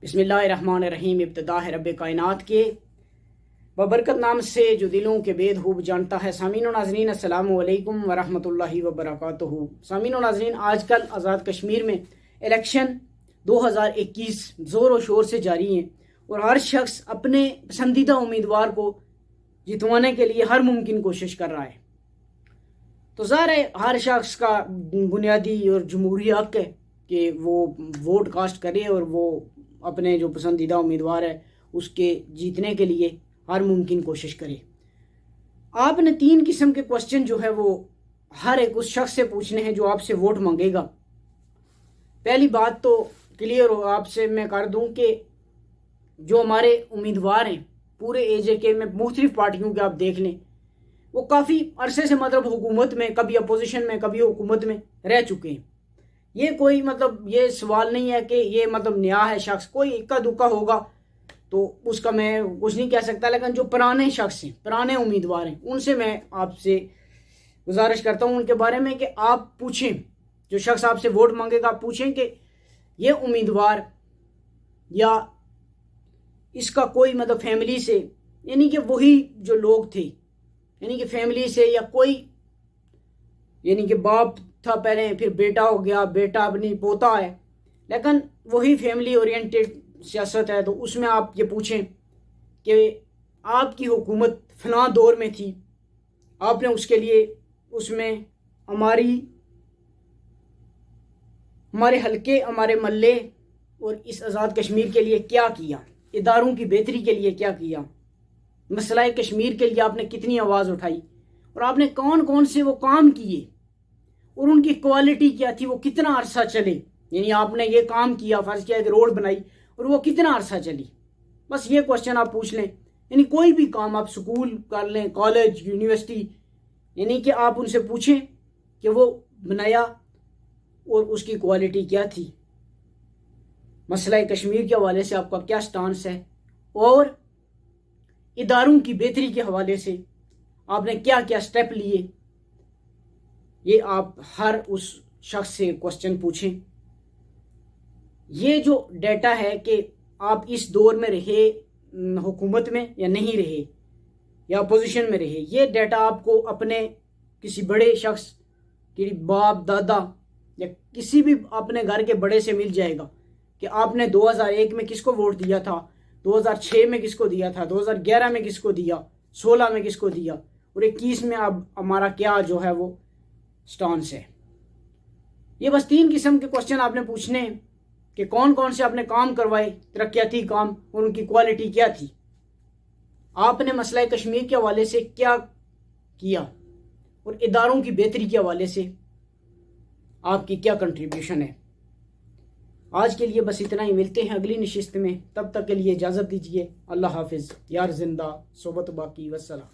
बिस्मिल्लाहिर्रहमानिर्रहीम। इब्तिदा है रब्बे कायनात के बबरकत नाम से जो दिलों के बेद खूब जानता है। सामीन व नाज़रीन, अस्सलामु अलैकुम व रहमतुल्लाहि व बरकातुहू। सामीन व नाज़रीन, आजकल आज़ाद कश्मीर में इलेक्शन 2021 ज़ोर व शोर से जारी हैं और हर शख्स अपने पसंदीदा उम्मीदवार को जितवाने के लिए हर मुमकिन कोशिश कर रहा है। तो ज़ाहिर है हर शख्स का बुनियादी और जमहूरी हक है कि वो वोट कास्ट करे और वो अपने जो पसंदीदा उम्मीदवार है उसके जीतने के लिए हर मुमकिन कोशिश करे। आपने 3 किस्म के क्वेश्चन जो है वो हर एक उस शख्स से पूछने हैं जो आपसे वोट मांगेगा। पहली बात तो क्लियर हो आपसे मैं कर दूं कि जो हमारे उम्मीदवार हैं पूरे एजेके में मुख्तलिफ पार्टियों के आप देख लें, वो काफ़ी अरसे से मतलब हुकूमत में, कभी अपोजिशन में, कभी हुकूमत में रह चुके हैं। ये कोई मतलब ये सवाल नहीं है कि ये मतलब नया है शख्स, कोई इक्का दुक्का होगा तो उसका मैं कुछ नहीं कह सकता। लेकिन जो पुराने शख्स हैं, पुराने उम्मीदवार हैं, उनसे मैं आपसे गुजारिश करता हूँ उनके बारे में कि आप पूछें, जो शख्स आपसे वोट मांगेगा आप पूछें कि ये उम्मीदवार या इसका कोई मतलब फैमिली से, यानी कि वही जो लोग थे, यानी कि फैमिली से या कोई, यानी कि बाप था पहले, फिर बेटा हो गया, बेटा अब नहीं पोता है, लेकिन वही फैमिली ओरिएंटेड सियासत है। तो उसमें आप ये पूछें कि आपकी हुकूमत फलां दौर में थी, आपने उसके लिए उसमें हमारे हलके, हमारे मल्ले और इस आज़ाद कश्मीर के लिए क्या किया, इदारों की बेहतरी के लिए क्या किया, मसला कश्मीर के लिए आपने कितनी आवाज़ उठाई और आपने कौन कौन से वो काम किए और उनकी क्वालिटी क्या थी, वो कितना अरसा चले। यानी आपने ये काम किया, फर्ज किया कि रोड बनाई और वो कितना अरसा चली। बस ये क्वेश्चन आप पूछ लें। यानी कोई भी काम आप स्कूल कर लें, कॉलेज, यूनिवर्सिटी, यानी कि आप उनसे पूछें कि वो बनाया और उसकी क्वालिटी क्या थी, मसला कश्मीर के हवाले से आपका क्या स्टांस है और इदारों की बेहतरी के हवाले से आपने क्या क्या स्टेप लिए। ये आप हर उस शख्स से क्वेश्चन पूछें। ये जो डेटा है कि आप इस दौर में रहे हुकूमत में या नहीं रहे या अपोजिशन में रहे, ये डेटा आपको अपने किसी बड़े शख्स के बाप दादा या किसी भी अपने घर के बड़े से मिल जाएगा कि आपने 2001 में किसको वोट दिया था, 2006 में किसको दिया था, 2011 में किसको दिया, 16 में किसको दिया और 21 में अब हमारा क्या जो है वो स्टांस है। ये बस 3 किस्म के क्वेश्चन आपने पूछने हैं कि कौन कौन से आपने काम करवाए, तरक्याती काम, और उनकी क्वालिटी क्या थी, आपने मसला कश्मीर के हवाले से क्या किया और इदारों की बेहतरी के हवाले से आपकी क्या कंट्रीब्यूशन है। आज के लिए बस इतना ही। मिलते हैं अगली नशिस्त में, तब तक के लिए इजाज़त दीजिए। अल्लाह हाफिज़। यार जिंदा सोबत बाकी, वस्सलाम।